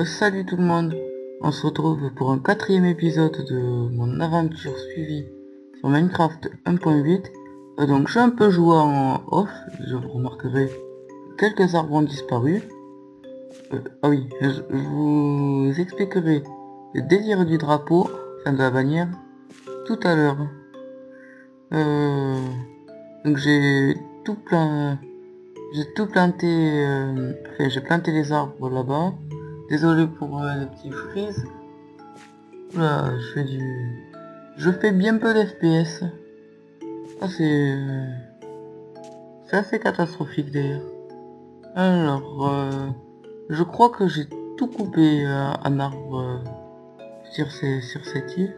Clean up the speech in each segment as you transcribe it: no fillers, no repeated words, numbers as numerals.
Salut tout le monde, on se retrouve pour un quatrième épisode de mon aventure suivie sur Minecraft 1.8. Donc je suis un peu joué en off, je vous remarquerai quelques arbres ont disparu. Ah oui, je vous expliquerai le délire du drapeau, enfin de la bannière, tout à l'heure. Donc j'ai tout planté, enfin j'ai planté les arbres là-bas. Désolé pour les petits frises. Là, je fais bien peu d'FPS. Ah, c'est assez catastrophique d'ailleurs. Alors, je crois que j'ai tout coupé en arbre sur cette île.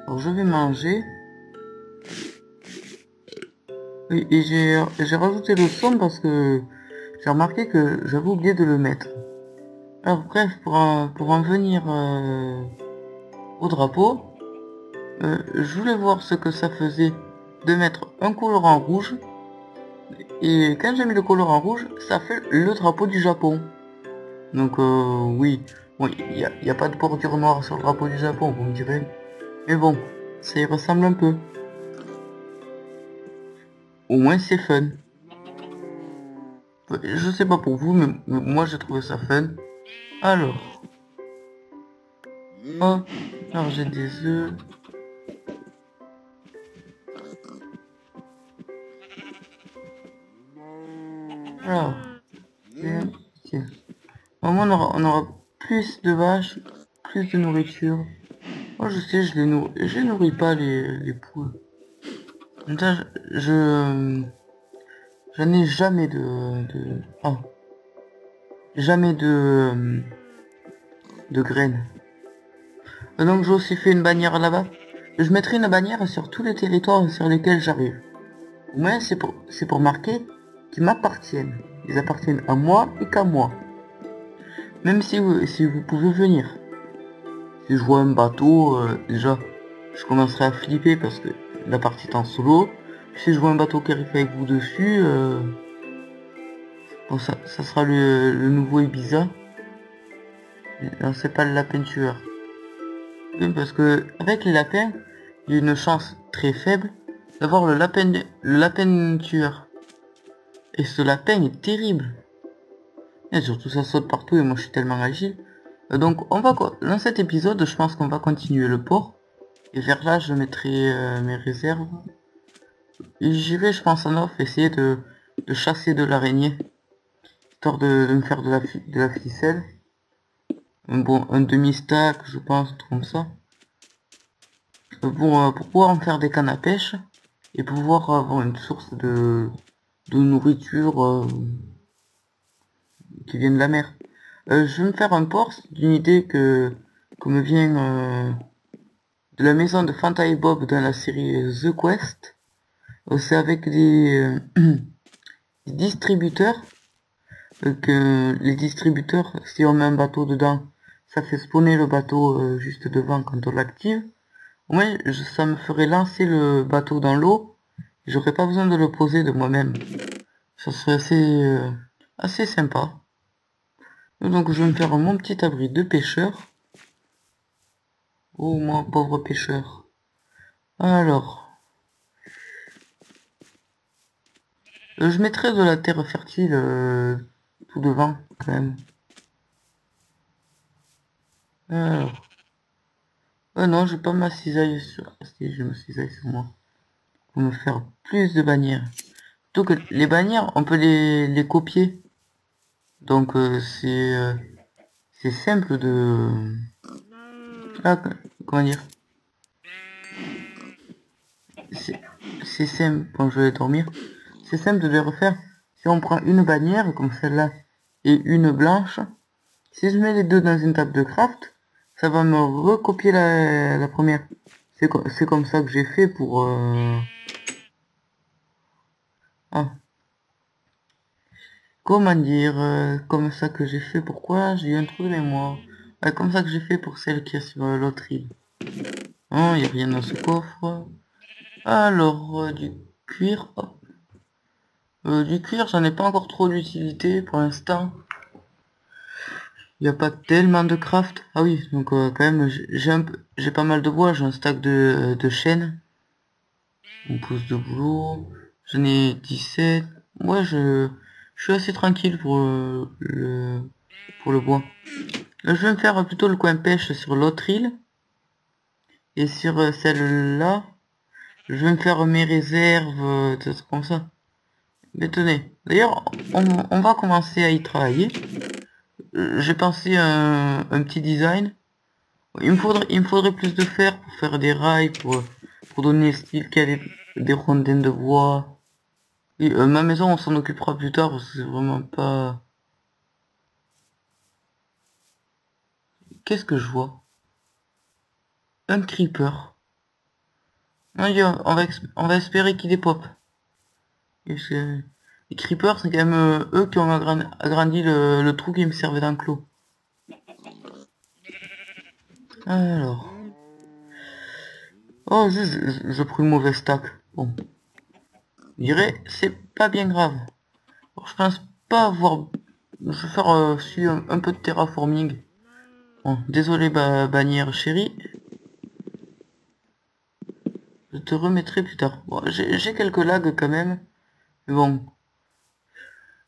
Alors je vais manger. Oui, et j'ai rajouté le son parce que j'ai remarqué que j'avais oublié de le mettre. Alors bref, pour en venir au drapeau, je voulais voir ce que ça faisait de mettre un colorant rouge. Et quand j'ai mis le colorant rouge, ça fait le drapeau du Japon. Donc oui, bon, il y a pas de bordure noire sur le drapeau du Japon, vous me direz. Mais bon, ça y ressemble un peu. Au moins c'est fun. Je sais pas pour vous, mais moi j'ai trouvé ça fun. Alors. Oh, alors j'ai des œufs. Alors. Tiens. Au moins on aura plus de vaches, plus de nourriture. Moi je sais, je nourris pas les poules. Je n'ai jamais jamais de graines. Donc j'ai aussi fait une bannière là-bas. Je mettrai une bannière sur tous les territoires sur lesquels j'arrive. Au moins c'est pour marquer qu'ils m'appartiennent. Ils appartiennent à moi et qu'à moi. Même si vous pouvez venir. Si je vois un bateau, déjà, je commencerai à flipper parce que la partie est en solo. Si je vois un bateau qui arrive avec vous dessus, bon, ça sera le nouveau Ibiza. Non, c'est pas le lapin tueur. Oui, parce que avec les lapins, il y a une chance très faible d'avoir le lapin tueur. Et ce lapin est terrible. Et surtout ça saute partout et moi je suis tellement agile. Donc dans cet épisode, je pense qu'on va continuer le port. Et vers là, je mettrai mes réserves. Et j'irai, je pense, en off, essayer de chasser de l'araignée. Histoire de me faire de la ficelle. Un demi-stack, je pense, comme ça. Pour pouvoir en faire des cannes à pêche. Et pouvoir avoir une source de nourriture qui vient de la mer. Je vais me faire un port d'une idée que me vient de la maison de Fanta et Bob dans la série The Quest. C'est avec des distributeurs. Que les distributeurs, si on met un bateau dedans, ça fait spawner le bateau juste devant quand on l'active. Au moins, ça me ferait lancer le bateau dans l'eau. J'aurais pas besoin de le poser de moi-même. Ça serait assez sympa. Donc je vais me faire mon petit abri de pêcheur. Oh moi pauvre pêcheur. Alors. Je mettrai de la terre fertile tout devant quand même. Alors. Non, je vais pas ma cisaille sur. Si je me cisaille sur moi. Pour me faire plus de bannières. Plutôt que les bannières, on peut les copier. Donc c'est simple de. Ah, comment dire? C'est simple quand je vais dormir. C'est simple de les refaire. Si on prend une bannière comme celle-là et une blanche, si je mets les deux dans une table de craft, ça va me recopier la première. C'est comme ça que j'ai fait pour... Ah. Comment dire comme ça que j'ai fait, pourquoi j'ai eu un trou de mémoire. Ouais, comme ça que j'ai fait pour celle qui est sur l'autre île. Oh, il n'y a rien dans ce coffre. Alors, du cuir, hop. Du cuir, j'en ai pas encore trop d'utilité pour l'instant. Il n'y a pas tellement de craft. Ah oui, donc quand même, j'ai pas mal de bois. J'ai un stack de chêne. On pousse de boulot. J'en ai 17. Ouais, je suis assez tranquille pour le bois. Je vais me faire plutôt le coin pêche sur l'autre île. Et sur celle-là, je vais me faire mes réserves, des trucs comme ça. Mais tenez, d'ailleurs, on va commencer à y travailler. J'ai pensé à un petit design. Il me faudrait plus de fer pour faire des rails, pour donner le style qu'il y a des rondins de bois. Et, ma maison, on s'en occupera plus tard parce que c'est vraiment pas... Qu'est-ce que je vois? Un creeper. Mon Dieu, on va espérer qu'il dépop. Parce que les creepers, c'est quand même eux qui ont agrandi le trou qui me servait d'enclos. Alors... Oh, juste, je pris le mauvais stack. Bon. Je dirais, c'est pas bien grave. Alors, je pense pas avoir... Je vais faire un peu de terraforming. Bon, désolé bannière chérie. Je te remettrai plus tard. Bon, j'ai quelques lags quand même. Mais bon.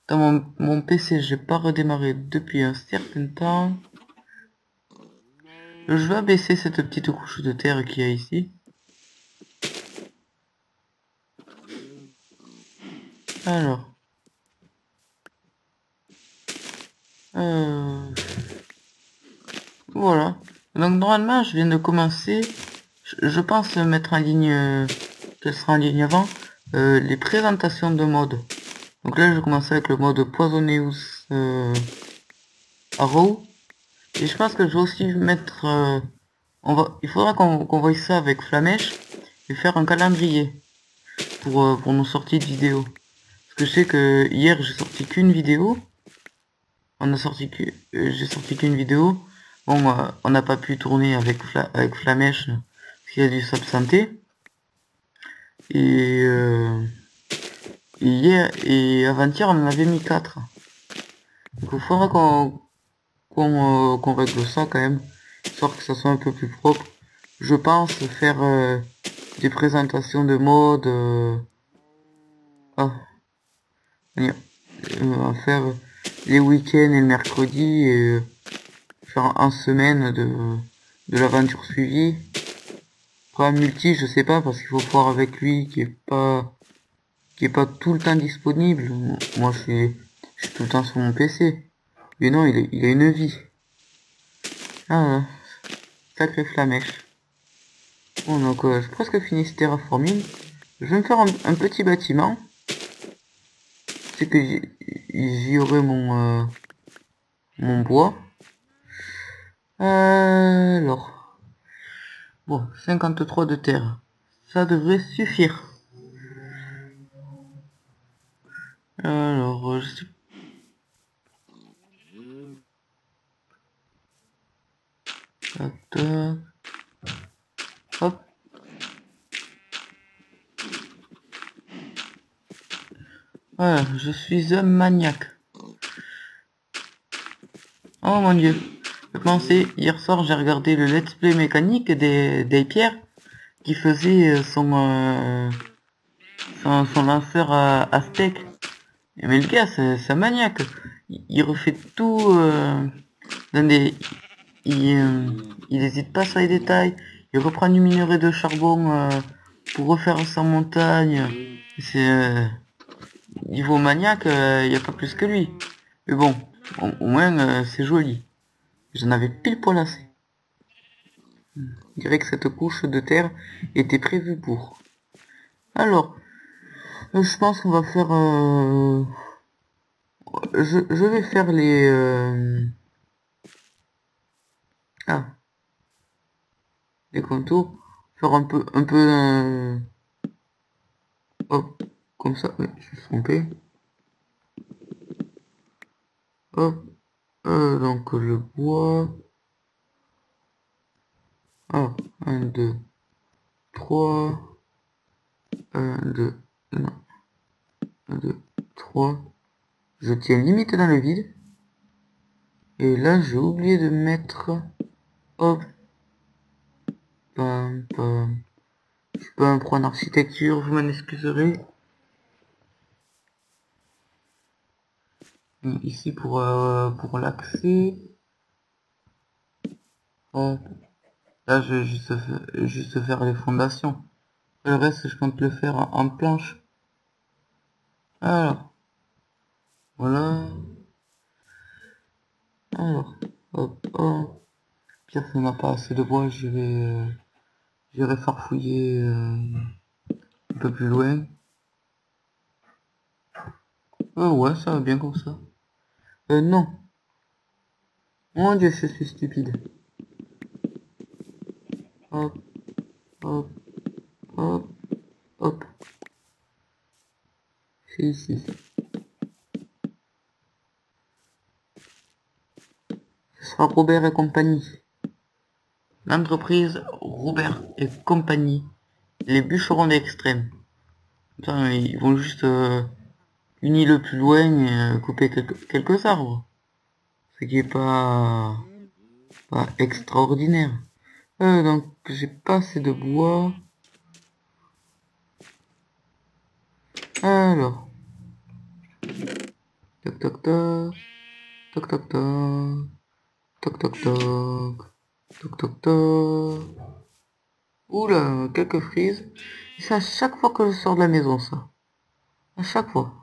Dans mon PC, j'ai pas redémarré depuis un certain temps. Je vais abaisser cette petite couche de terre qu'il y a ici. Alors. Voilà. Donc normalement, je viens de commencer. Je pense mettre en ligne, qu'elle sera en ligne avant, les présentations de mode. Donc là, je commence avec le mode Poisonous Arrow. Et je pense que je vais aussi mettre... il faudra qu'on voie ça avec Flamèche et faire un calendrier pour nos sorties de vidéos. Parce que je sais que hier, j'ai sorti qu'une vidéo. J'ai sorti qu'une vidéo. Bon, on n'a pas pu tourner avec Flamèche parce qu'il a dû s'absenter. Et hier et avant-hier, on en avait mis 4. Donc il faudra qu'on règle ça quand même, histoire que ça soit un peu plus propre. Je pense faire des présentations de mode. Ah, on va faire les week-ends et le mercredi et faire en semaine de l'aventure suivie. Après un multi, je sais pas parce qu'il faut voir avec lui qui est pas tout le temps disponible. Moi, je suis tout le temps sur mon PC. Mais non, il a une vie. Ah, sacré flamèche. Bon, donc, j'ai presque fini ce terraforming. Je vais me faire un petit bâtiment. C'est que j'y aurai mon bois. Alors, bon, 53 de terre. Ça devrait suffire. Alors, je sais... Tac, hop. Voilà, je suis un maniaque. Oh mon dieu. Je pensais, hier soir, j'ai regardé le let's play mécanique des pierres qui faisait son lanceur à steak. Mais le gars, c'est un maniaque. Il refait tout dans des... Il hésite pas sur les détails. Il reprend du minerai de charbon pour refaire sa montagne. C'est niveau maniaque, il n'y a pas plus que lui. Mais bon, au moins c'est joli. J'en avais pile poil assez. Je dirais que cette couche de terre était prévue pour. Alors, je pense qu'on va faire... je vais faire les... les contours. Faire hop, comme ça. Oui, je suis trompé. Hop, donc le bois. Ah, 1, 2, 3. 1, 2, non. 1, 2. fois, je tiens limite dans le vide. Et là, j'ai oublié de mettre... Hop. Je suis pas un pro en architecture, vous m'en excuserez. Ici pour l'accès. Hop. Là, je vais juste faire les fondations. Le reste, je compte le faire en planche. Alors, voilà. Alors, hop, hop. Pierre, si on n'a pas assez de bois, j'irai farfouiller un peu plus loin. Ouais, ça va bien comme ça. Non. Mon Dieu, je suis stupide. Hop, hop, hop, hop. C'est ici. Ce sera Robert et compagnie. L'entreprise Robert et compagnie. Les bûcherons d'extrême. Ils vont juste une île plus loin et couper quelques arbres. Ce qui est pas extraordinaire. Donc j'ai pas assez de bois. Alors. Toc toc toc. Toc toc toc. Toc toc toc. Toc toc toc. Oula, quelques frises. Et c'est à chaque fois que je sors de la maison, ça. À chaque fois.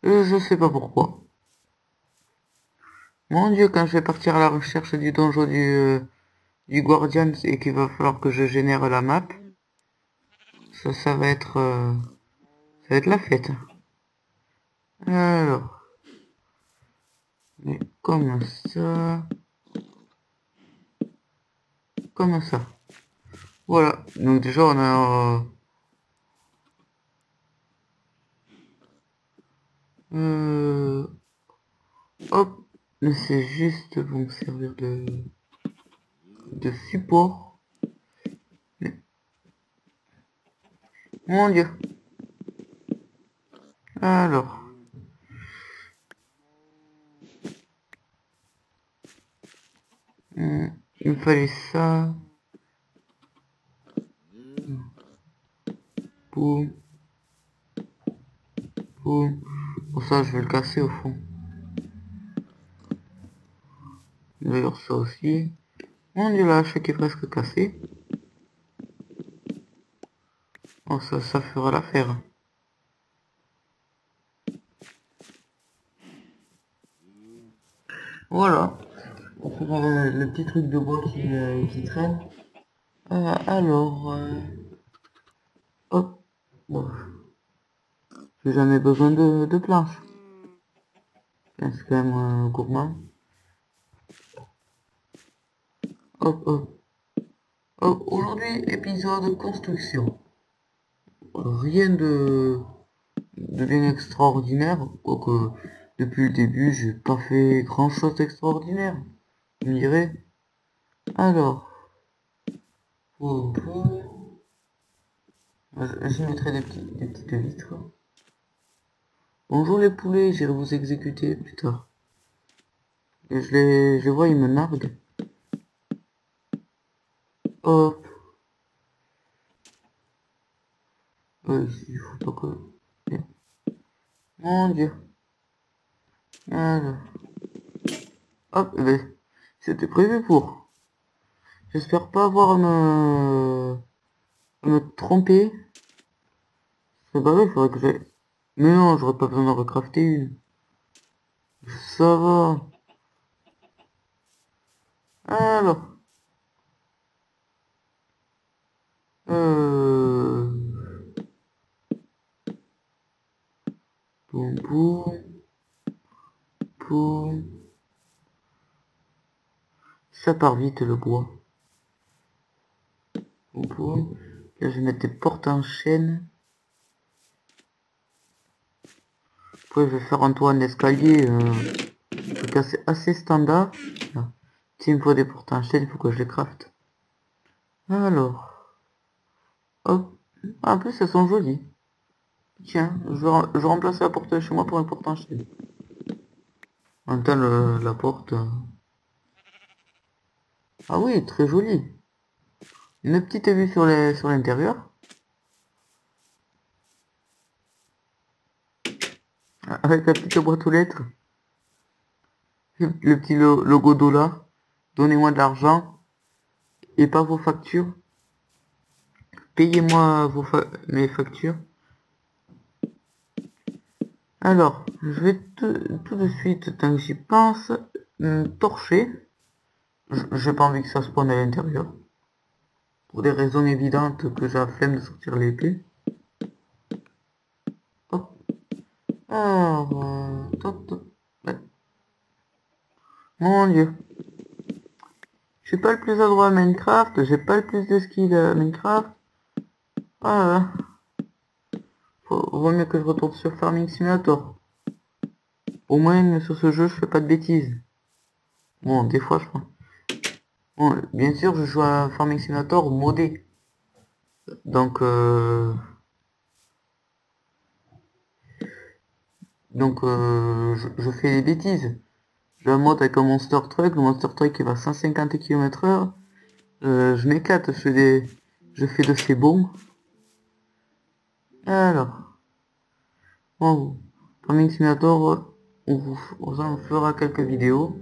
Je sais pas pourquoi. Mon Dieu, quand je vais partir à la recherche du donjon du Guardian et qu'il va falloir que je génère la map, ça va être la fête. Alors, mais comme ça, comme ça. Voilà. Donc déjà on a hop, mais c'est juste pour me servir de support. Mais, mon Dieu. Alors. Il me fallait ça. Boum. Boum. Pour ça, je vais le casser au fond. D'ailleurs, ça aussi. Mon Dieu, la hache qui est presque cassée. Oh, ça fera l'affaire. Voilà. On fera le petit truc de bois qui traîne. Alors, hop. Bon. J'ai jamais besoin de planches. C'est quand même gourmand. Hop, hop. Hop. Aujourd'hui, épisode construction. Rien de bien extraordinaire. Quoique, depuis le début, j'ai pas fait grand chose d'extraordinaire. Vous me direz. Alors. Je mettrai des petites vitres. Bonjour les poulets, j'irai vous exécuter plus tard. Et je les vois, ils me narguent. Hop. Il faut pas que... Mon Dieu. Alors. Hop, eh ben, c'était prévu pour. J'espère pas avoir à me tromper. C'est pas vrai, il faudrait que j'ai... Mais non, j'aurais pas besoin de recrafter une. Ça va. Alors. Boum, boum. Boum. Ça part vite le bois. Boum, boum. Là, je vais mettre des portes en chaîne. Après, je vais faire un toit en escalier. Assez standard. S'il me faut des portes en chaîne, il faut que je les crafte. Alors. Hop. En plus, elles sont jolies. Tiens, je remplace la porte de chez moi pour un porte en chaîne. En même temps, la porte... Ah oui, très jolie. Une petite vue sur l'intérieur. Avec la petite boîte aux lettres. Le petit logo dollar. Donnez-moi de l'argent. Et pas vos factures. Payez-moi mes factures. Alors, je vais tout de suite, tant que j'y pense, torcher. J'ai pas envie que ça spawn à l'intérieur. Pour des raisons évidentes que j'ai la flemme de sortir l'épée. Hop. Alors, ouais. Mon dieu. Je suis pas le plus adroit à Minecraft, j'ai pas le plus de skill à Minecraft. Voilà. Vaut mieux que je retourne sur Farming Simulator. Au moins sur ce jeu je fais pas de bêtises. Bon, des fois je crois. Bon, bien sûr je joue à Farming Simulator modé. Donc je fais des bêtises. Je la mode avec un Monster Truck, le Monster Truck qui va à 150 km/h. Je m'éclate, je fais de ces bons. Alors, bon, Farming Simulator, on en fera quelques vidéos.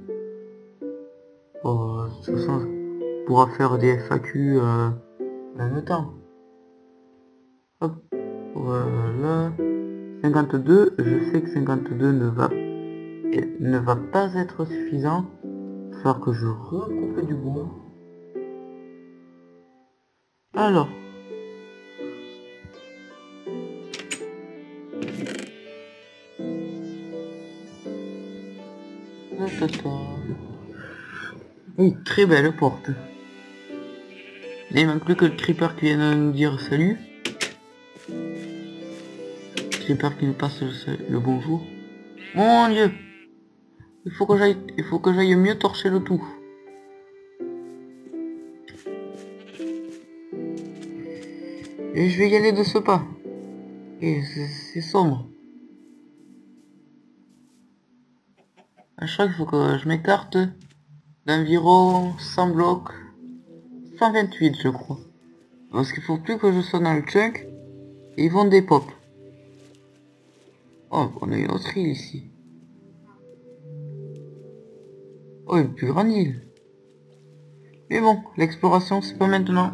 De toute façon, on pourra faire des FAQ en même temps. Hop, voilà. 52, je sais que 52 ne va pas être suffisant. Il va falloir que je recoupe du bois. Alors. Oui, très belle porte. Il manque plus que le creeper qui vient de nous dire salut. Creeper qui nous passe le bonjour. Mon dieu! Il faut que j'aille mieux torcher le tout. Et je vais y aller de ce pas. Et c'est sombre. Je crois qu'il faut que je m'écarte d'environ 100 blocs. 128 je crois. Parce qu'il faut plus que je sois dans le chunk. Et ils vont des pop. Oh, on a une autre île ici. Oh, une plus grande île. Mais bon, l'exploration c'est pas maintenant.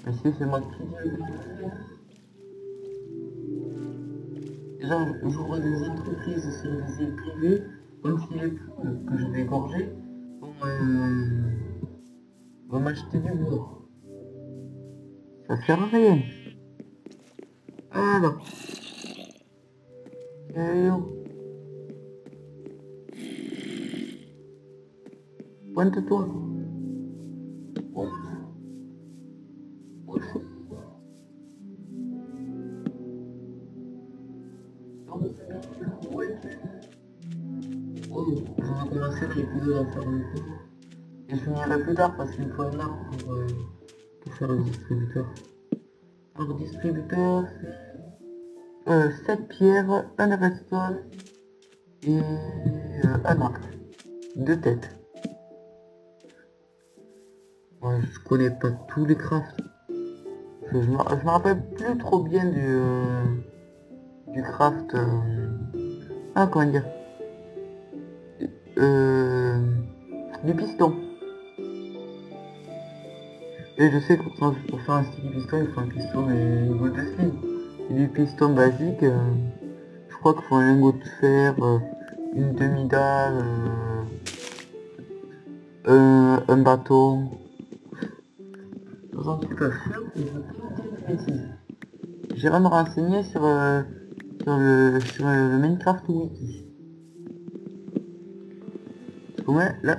Ici c'est moi qui déjà j'ouvre des entreprises sur des îles privées, comme si les poules que je vais égorger vont m'acheter du bois. Ça sert à rien. Alors. Pointe-toi. Oh. Oh. Oh, je vais commencer l'épisode à faire le tour. Et je finirai plus tard parce qu'il me faut un arbre pour faire le distributeur. Alors, distributeur, c'est 7 pierres, un redstone et un arc. 2 têtes. Ouais, je connais pas tous les crafts. Je me rappelle plus trop bien du craft. Ah, comment dire, du piston. Et je sais que pour faire un sticky piston, il faut un piston niveau de slim. Et du piston basique, je crois qu'il faut un lingot de fer, une demi-dalle, un bâton. J'en suis pas sûr, mais je peux pas dire de bêtises. J'irai me renseigner sur le Minecraft Wiki. Ouais, là,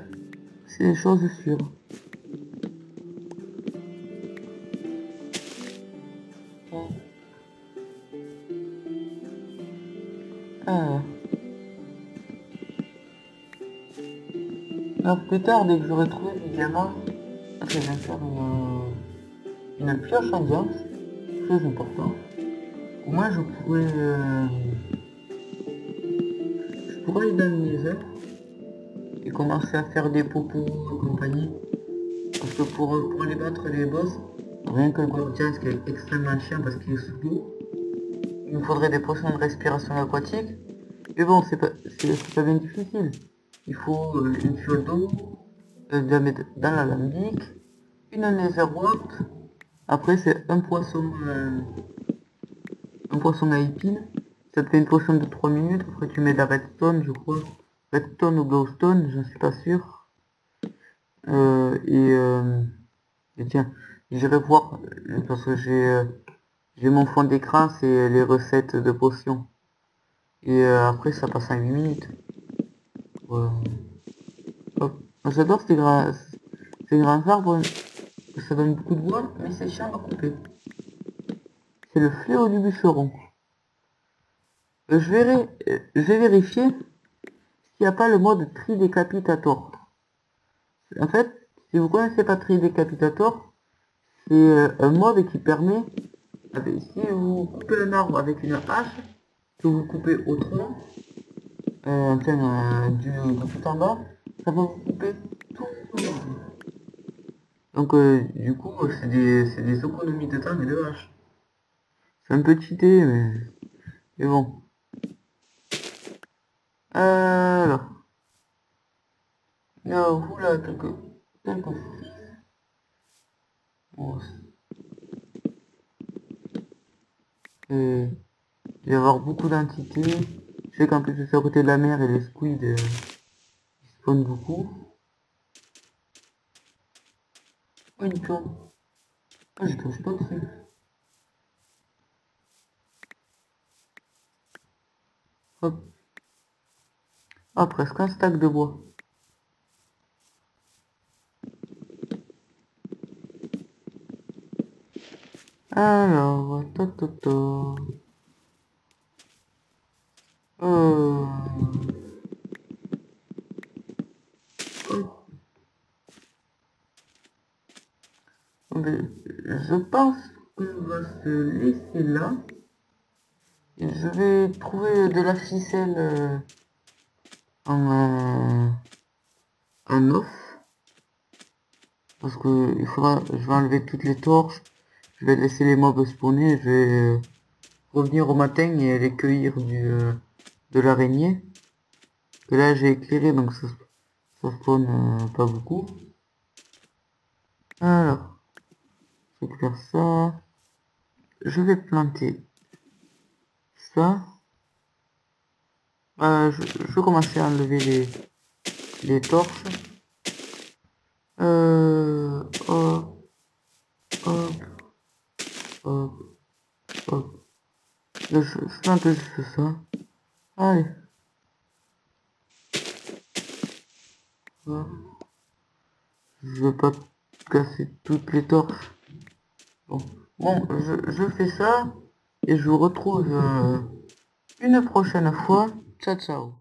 c'est des choses sûres. Ah. Une heure plus tard, dès que j'aurai trouvé les diamants, je vais faire une pioche en diamant, très important. Au moins je pourrais aller dans le nether et commencer à faire des popos et compagnie. Parce que pour aller battre les boss, rien que le Guardian, ce qui est extrêmement chiant parce qu'il est sous l'eau, il me faudrait des potions de respiration aquatique. Mais bon, c'est pas bien difficile. Il faut une fiole d'eau, de la mettre dans l'alambic, une nether wart. Après, c'est un poisson à épines. Ça te fait une potion de 3 minutes. Après, tu mets de la redstone, je crois. Redstone ou glowstone, je ne suis pas sûr. Et tiens, j'irai voir, parce que j'ai mon fond d'écran, c'est les recettes de potions. Et après, ça passe en 8 minutes. Hop. J'adore ces grands arbres, ça donne beaucoup de bois, mais c'est chiant à couper. C'est le fléau du bûcheron. Je vais vérifier s'il n'y a pas le mode Tridécapitator. En fait, si vous connaissez pas Tridécapitator, c'est un mode qui permet, si vous coupez un arbre avec une hache, que vous coupez au tronc, du tout en bas, ça va vous couper tout l'arbre. Donc du coup, c'est des économies de temps et de hache. C'est un peu cheaté, mais bon. Alors, il y a oula, quelques bon, il va y avoir beaucoup d'entités. Je sais qu'en plus je suis à côté de la mer et les squids ils spawnent beaucoup. Oh, une plante. Ah, je touche pas dessus. Hop. Ah, presque un stack de bois. Alors, je pense qu'on va se laisser là. Et je vais trouver de la ficelle en off. Parce que je vais enlever toutes les torches. Je vais laisser les mobs spawner. Je vais revenir au matin et aller cueillir de l'araignée. Et là j'ai éclairé donc ça spawn pas beaucoup. Alors, je vais faire ça. Je vais planter ça. Je vais commencer à enlever les torches. Hop, hop, hop, hop. Je plante juste ça. Allez. Hop. Je veux pas casser toutes les torches. Bon, je fais ça et je vous retrouve une prochaine fois. Ciao, ciao.